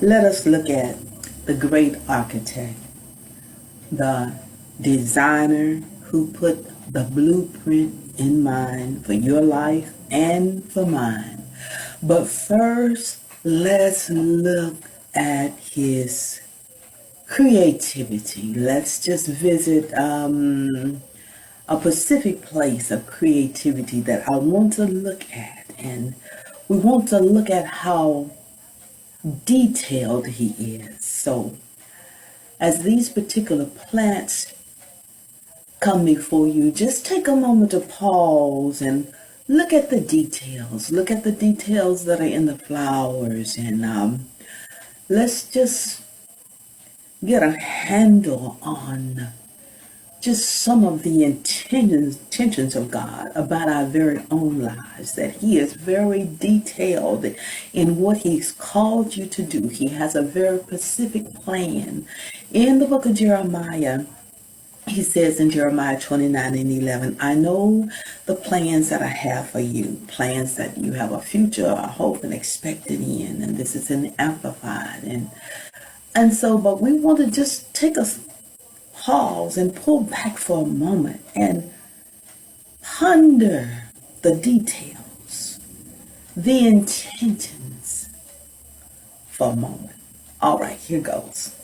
Let us look at the great architect, the designer who put the blueprint in mind for your life and for mine. But first, let's look at his creativity. Let's just visit a specific place of creativity that I want to look at. And we want to look at how detailed he is. So, as these particular plants come before you, just take a moment to pause and look at the details. Look at the details that are in the flowers, and let's just get a handle on just some of the intentions of God about our very own lives, that he is very detailed in what he's called you to do. He has a very specific plan. In the book of Jeremiah, he says in Jeremiah 29:11, I know the plans that I have for you, plans that you have a future, a hope, and expected in. And this is in Amplified. And so, but we want to just take a pause and pull back for a moment and ponder the details, the intentions for a moment. All right, here goes.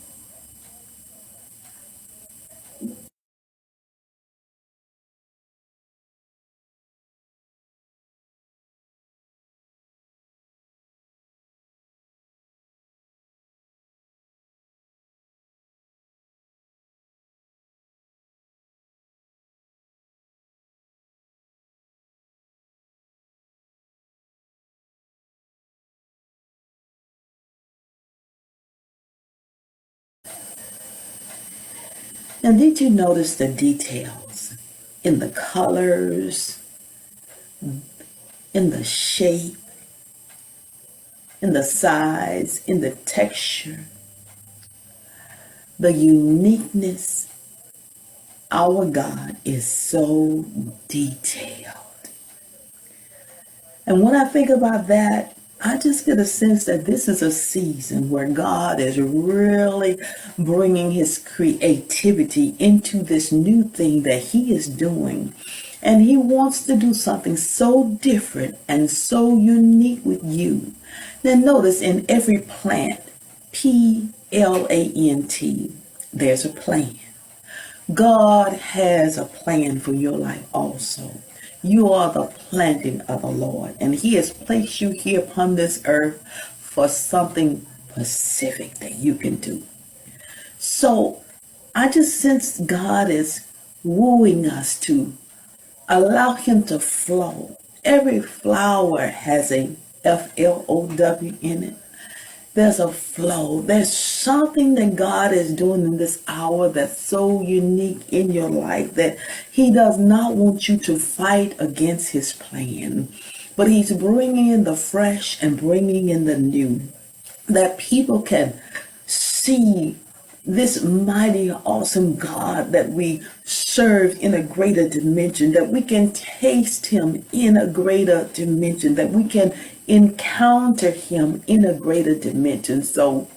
Now, did you notice the details in the colors, in the shape, in the size, in the texture, the uniqueness? Our God is so detailed. And when I think about that, I just get a sense that this is a season where God is really bringing his creativity into this new thing that he is doing. And he wants to do something so different and so unique with you. Now notice in every plant, PLANT, there's a plan. God has a plan for your life also. You are the planting of the Lord, and he has placed you here upon this earth for something specific that you can do. So I just sense God is wooing us to allow him to flow. Every flower has a FLOW in it. There's a flow. There's something that God is doing in this hour that's so unique in your life that he does not want you to fight against his plan. But he's bringing in the fresh and bringing in the new, that people can see this mighty, awesome God that we serve in a greater dimension, that we can taste him in a greater dimension, that we can encounter him in a greater dimension. So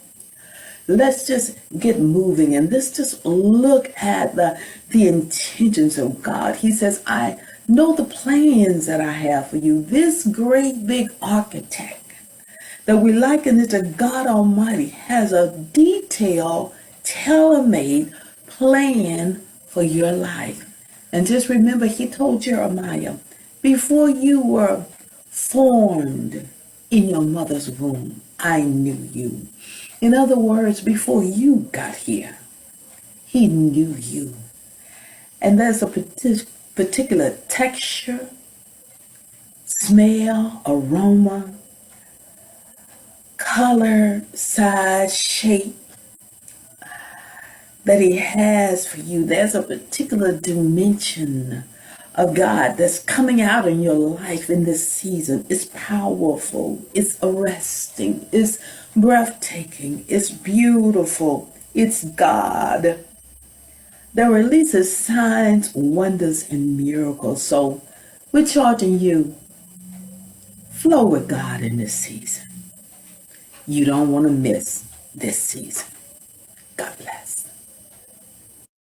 let's just get moving and let's just look at the intentions of God. He says, I know the plans that I have for you. This great big architect that we liken it to God Almighty has a detailed, tailor-made plan for your life. And just remember, he told Jeremiah, before you were formed in your mother's womb, I knew you. In other words, before you got here, he knew you. And there's a particular texture, smell, aroma, color, size, shape that he has for you. There's a particular dimension of God that's coming out in your life in this season. It's powerful, it's arresting, it's breathtaking, it's beautiful, it's God that releases signs, wonders, and miracles. So we're charging you, flow with God in this season. You don't want to miss this season. God bless.